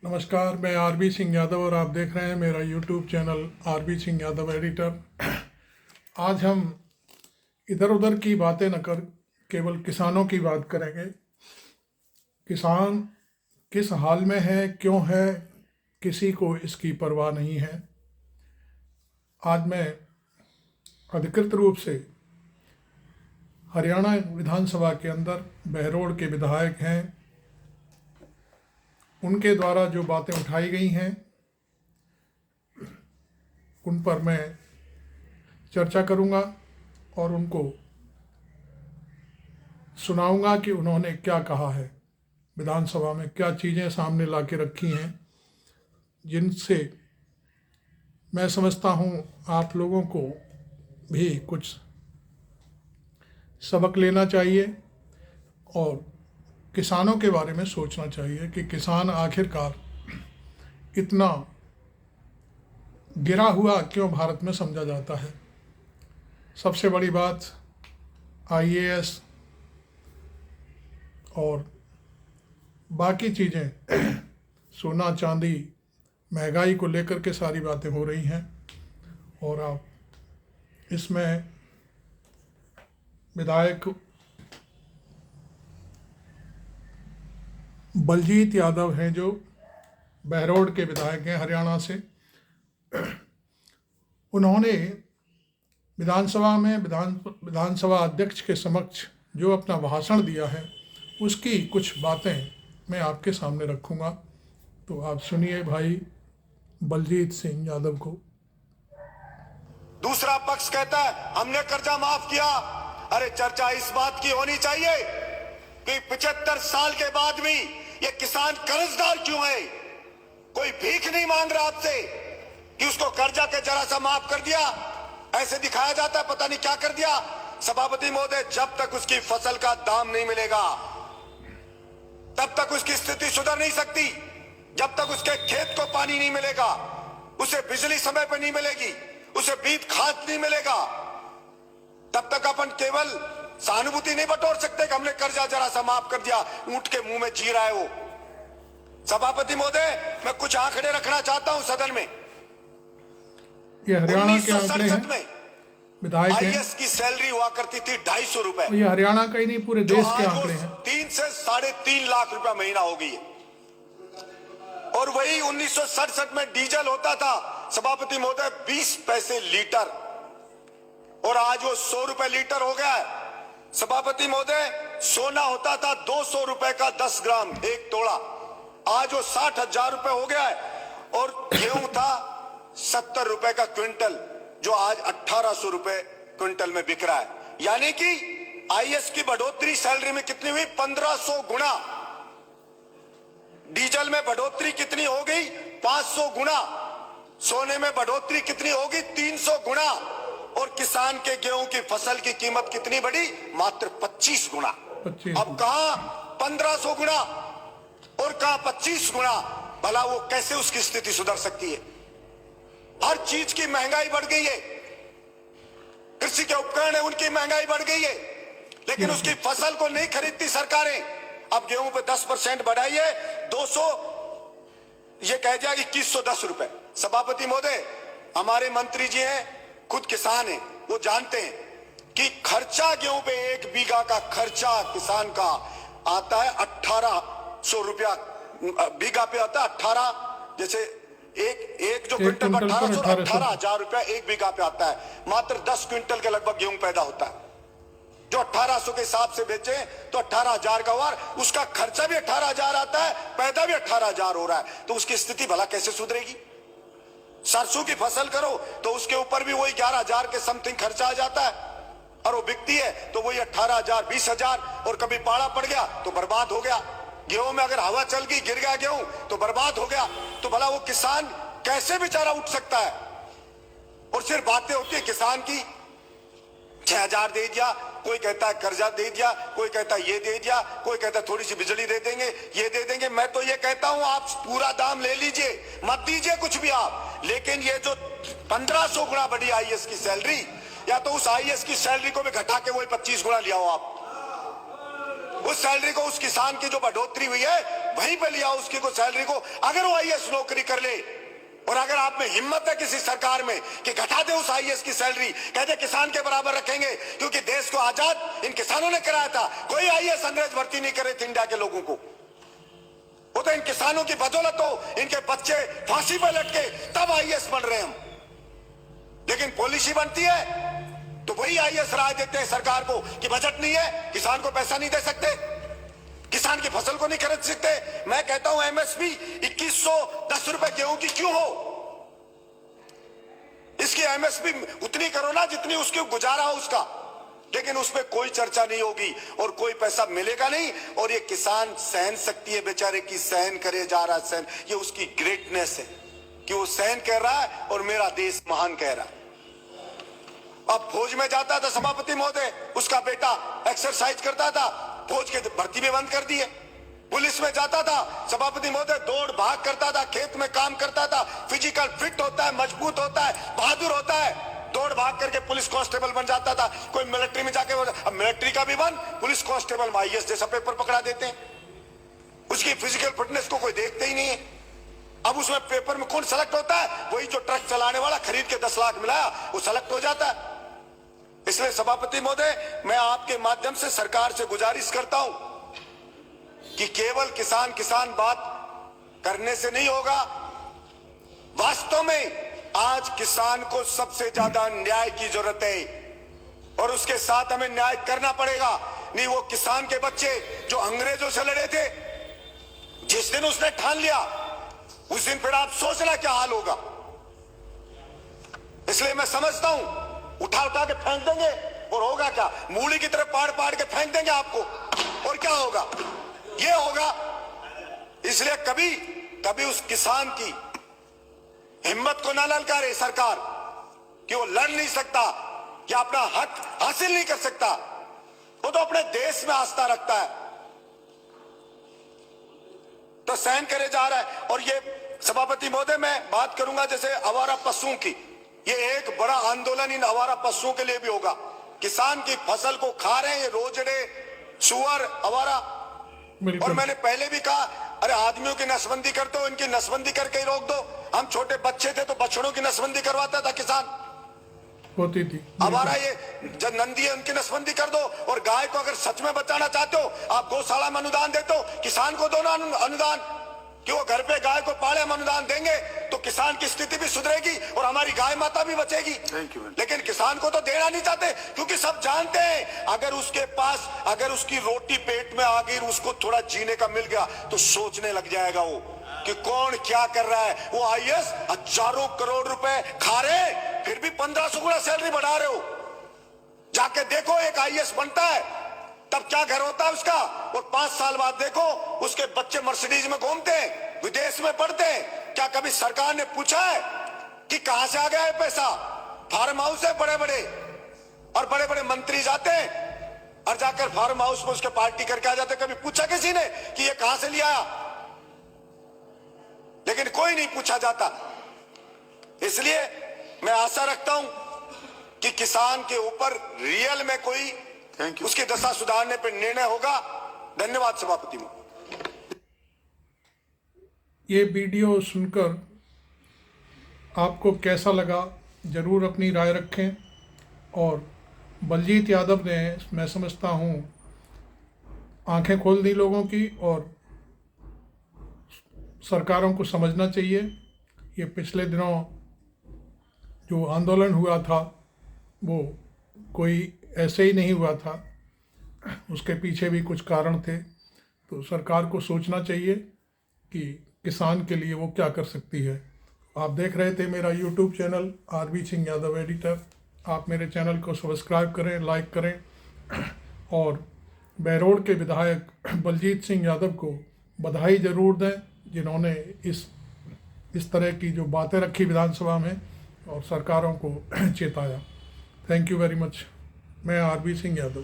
नमस्कार, मैं आरबी सिंह यादव और आप देख रहे हैं मेरा YouTube channel RB Singh Yadav editor. आज हम इधर उधर की बातें न कर केवल किसानों की बात करेंगे। किसान किस हाल में है, क्यों है, किसी को इसकी परवाह नहीं है। आज मैं अधिकृत रूप से हरियाणा विधानसभा के अंदर बहरोड़ के विधायक हैं, उनके द्वारा जो बातें उठाई गई हैं उन पर मैं चर्चा करूंगा और उनको सुनाऊंगा कि उन्होंने क्या कहा है, विधानसभा में क्या चीज़ें सामने ला के रखी हैं, जिनसे मैं समझता हूं आप लोगों को भी कुछ सबक लेना चाहिए और किसानों के बारे में सोचना चाहिए कि किसान आखिरकार इतना गिरा हुआ क्यों भारत में समझा जाता है। सबसे बड़ी बात आईएएस और बाकी चीज़ें सोना चांदी महंगाई को लेकर के सारी बातें हो रही हैं और आप इसमें विधायक बलजीत यादव हैं जो बहरोड़ के विधायक हैं हरियाणा से। उन्होंने विधानसभा में विधानसभा अध्यक्ष के समक्ष जो अपना भाषण दिया है उसकी कुछ बातें मैं आपके सामने रखूँगा, तो आप सुनिए भाई बलजीत सिंह यादव को। दूसरा पक्ष कहता है हमने कर्जा माफ किया। अरे चर्चा इस बात की होनी चाहिए कि 75 साल के बाद भी ये किसान कर्जदार क्यों है। कोई भीख नहीं मांग रहा आपसे कि उसको कर्जा के जरा सा माफ कर दिया, ऐसे दिखाया जाता है पता नहीं क्या कर दिया। सभापति महोदय, जब तक उसकी फसल का दाम नहीं मिलेगा तब तक उसकी स्थिति सुधर नहीं सकती। जब तक उसके खेत को पानी नहीं मिलेगा, उसे बिजली समय पर नहीं मिलेगी, उसे बीज खाद नहीं मिलेगा, तब तक अपन केवल सहानुभूति नहीं बटोर सकते कि हमने कर्जा जरा सा माफ कर दिया। ऊंट के मुंह में जी रहा है वो। सभापति महोदय, मैं कुछ आंकड़े रखना चाहता हूं सदन में। ये हरियाणा के आंकड़े हैं, विधायक हैं। आईएएस की सैलरी हुआ करती थी 250 रुपए। ये हरियाणा का ही नहीं पूरे देश के आंकड़े हैं। 3 से 3.5 लाख रुपया महीना हो गई है। और वही 1967 में डीजल होता था सभापति महोदय 20 पैसे लीटर, और आज वो 100 रुपए लीटर हो गया है। सभापति महोदय, सोना होता था 200 रुपए का 10 ग्राम 1 तोला, आज वो 60,000 रुपए हो गया है। और गेहूं था 70 रुपए का क्विंटल, जो आज 1800 रुपए क्विंटल में बिक रहा है। यानी कि आईएएस की बढ़ोतरी सैलरी में कितनी हुई? 1500 गुना। डीजल में बढ़ोतरी कितनी हो गई? 500 गुना। सोने में बढ़ोतरी कितनी होगी? 300 गुना। और किसान के गेहूं की फसल की कीमत कितनी बढ़ी? मात्र 25 गुना। अब कहां 1500 गुना और कहां 25 गुना। भला वो कैसे उसकी स्थिति सुधर सकती है? हर चीज की महंगाई बढ़ गई है। कृषि के उपकरण है, उनकी महंगाई बढ़ गई है, लेकिन उसकी फसल को नहीं खरीदती सरकारें। अब गेहूं पे 10% बढ़ाई है, 200 ये कह दिया 2110 रुपए। सभापति महोदय, हमारे मंत्री जी हैं, खुद किसान हैं, वो जानते हैं कि खर्चा गेहूं पे 1 बीघा का खर्चा किसान का आता है 1800 रुपया बीघा पे आता है। 18 जैसे एक जो क्विंटल 18,000 रुपया 1 बीघा पे आता है। मात्र 10 क्विंटल के लगभग गेहूं पैदा होता है। जो 1800 के हिसाब से बेचे तो 18,000 का हुआ, उसका खर्चा भी 18,000 आता है, पैदा भी 18,000 हो रहा है। तो उसकी स्थिति भला कैसे सुधरेगी? सरसों की फसल करो तो उसके ऊपर भी वही 11,000 के समथिंग खर्चा आ जाता है, और वो बिकती है तो वही 18,000 20,000, और कभी पाला पड़ गया तो बर्बाद हो गया। गेहूं में अगर हवा चल गई, गिर गया गेहूं तो बर्बाद हो गया। तो भला वो किसान कैसे बेचारा उठ सकता है? और सिर्फ बातें होती है किसान की, 6,000 दे दिया, कोई कहता है कर्जा दे दिया, कोई कहता है ये दे दिया, कोई कहता है थोड़ी सी बिजली दे देंगे, ये दे देंगे। मैं तो ये कहता हूं आप पूरा दाम ले लीजिए, मत दीजिए कुछ भी आप, लेकिन ये जो 1500 गुना बढ़ी आईएएस की सैलरी, या तो उस आईएएस की सैलरी को भी घटा के वही 25 गुना लिया हो आप। उस सैलरी को, उस किसान की जो बढ़ोतरी हुई है वहीं पे लिया उसकी को सैलरी को। अगर वो आईएएस नौकरी कर ले, और अगर आप में हिम्मत है किसी सरकार में कि घटा दे उस आईएएस की सैलरी, कहते किसान के बराबर रखेंगे, क्योंकि देश को आजाद इन किसानों ने कराया था। कोई आईएएस अंग्रेज भर्ती नहीं करे थे इंडिया के लोगों को, वो तो इन किसानों की बदौलत हो, इनके बच्चे फांसी पर लटके तब आईएएस बन रहे हम। लेकिन पॉलिसी बनती है तो वही आईएएस राय देते हैं सरकार को कि बजट नहीं है, किसान को पैसा नहीं दे सकते, किसान की फसल को नहीं खरीद सकते। मैं कहता हूं एमएसपी 2110 रुपए गेहूं की क्यों हो, इसकी एमएसपी उतनी करो ना जितनी उसकी गुजारा हो उसका, लेकिन उसमें कोई चर्चा नहीं होगी और कोई पैसा मिलेगा नहीं। और ये किसान सहन शक्ति है बेचारे की, सहन करे जा रहा सहन, ये उसकी ग्रेटनेस है कि वो सहन कर रहा है और मेरा देश महान कह रहा है। अब फौज में जाता था सभापति महोदय, उसका बेटा एक्सरसाइज करता था, फौज की भर्ती भी बंद कर दी है। पुलिस में जाता था सभापति महोदय, दौड़ भाग करता था, खेत में काम करता था, फिजिकल फिट होता है, मजबूत होता है, बहादुर होता है, दौड़ भाग करके पुलिस कांस्टेबल बन जाता था। कोई मिलिट्री में जाके, अब मिलिट्री का भी बन, पुलिस कांस्टेबल में आईएएस जैसा पेपर पकड़ा देते हैं। उसकी फिजिकल फिटनेस को कोई देखते ही नहीं है। अब उसमें पेपर में कौन सेलेक्ट होता है, वही जो ट्रक चलाने वाला खरीद के 10 लाख मिलाया वो सेलेक्ट हो जाता है। इसलिए सभापति महोदय, मैं आपके माध्यम से सरकार से गुजारिश करता हूं कि केवल किसान किसान बात करने से नहीं होगा। वास्तव में आज किसान को सबसे ज्यादा न्याय की जरूरत है और उसके साथ हमें न्याय करना पड़ेगा। नहीं, वो किसान के बच्चे जो अंग्रेजों से लड़े थे, जिस दिन उसने ठान लिया उस दिन फिर आप सोचना क्या हाल होगा। इसलिए मैं समझता हूं उठा उठा के फेंक देंगे और होगा क्या, मूली की तरह पाड़ पाड़ के फेंक देंगे आपको, और क्या होगा, ये होगा। इसलिए कभी कभी उस किसान की हिम्मत को ना ललकारे सरकार कि वो लड़ नहीं सकता या अपना हक हासिल नहीं कर सकता, वो तो अपने देश में आस्था रखता है तो सहन करे जा रहा है। और ये सभापति महोदय, मैं बात करूंगा जैसे आवारा पशुओं की, ये एक बड़ा आंदोलन इन आवारा पशुओं के लिए भी होगा। किसान की फसल को खा रहे हैं ये रोजड़े, सुअर, आवारा। और मैंने पहले भी कहा, अरे आदमियों की नसबंदी कर दो, इनकी नसबंदी करके ही रोक दो। हम छोटे बच्चे थे तो बछड़ों की नसबंदी करवाता था किसान, होती थी। हमारा ये जब नंदी है उनकी नसबंदी कर दो। और गाय को अगर सच में बचाना चाहते हो, आप गौशाला में अनुदान देते हो, किसान को दो ना अनुदान, कि वो घर पे गाय को पाले। हम अनुदान देंगे तो किसान की स्थिति भी सुधरेगी और हमारी गाय माता भी बचेगी। लेकिन किसान को तो देना नहीं चाहते, क्योंकि सब जानते हैं अगर उसके पास, अगर उसकी रोटी पेट में आ गई, उसको थोड़ा जीने का मिल गया तो सोचने लग जाएगा वो कि कौन क्या कर रहा है। वो आईएएस हजारों करोड़ रुपए खा रहे, फिर भी 1500 गुना सैलरी बढ़ा रहे हो। जाके देखो एक आईएएस बनता है तब क्या घर होता है उसका, और 5 साल बाद देखो उसके बच्चे मर्सिडीज में घूमते हैं, विदेश में पढ़ते हैं। क्या कभी सरकार ने पूछा है कि कहां से आ गया है पैसा? फार्म हाउस है बड़े बड़े, और बड़े बड़े मंत्री जाते हैं और जाकर फार्म हाउस में उसके पार्टी करके आ जाते। कभी पूछा किसी ने कि ये कहां से लिया? लेकिन कोई नहीं पूछा जाता। इसलिए मैं आशा रखता हूं कि किसान के ऊपर रियल में कोई उसकी दशा सुधारने पर निर्णय होगा। धन्यवाद सभापति। ये वीडियो सुनकर आपको कैसा लगा ज़रूर अपनी राय रखें। और बलजीत यादव ने, मैं समझता हूँ, आंखें खोल दी लोगों की, और सरकारों को समझना चाहिए। ये पिछले दिनों जो आंदोलन हुआ था वो कोई ऐसे ही नहीं हुआ था, उसके पीछे भी कुछ कारण थे। तो सरकार को सोचना चाहिए कि किसान के लिए वो क्या कर सकती है। आप देख रहे थे मेरा YouTube channel RB Singh Yadav editor. आप मेरे चैनल को सब्सक्राइब करें, लाइक करें, और बहरोड़ के विधायक बलजीत सिंह यादव को बधाई ज़रूर दें, जिन्होंने इस तरह की जो बातें रखी विधानसभा में और सरकारों को चेताया। Thank you very much. मैं आरबी सिंह यादव।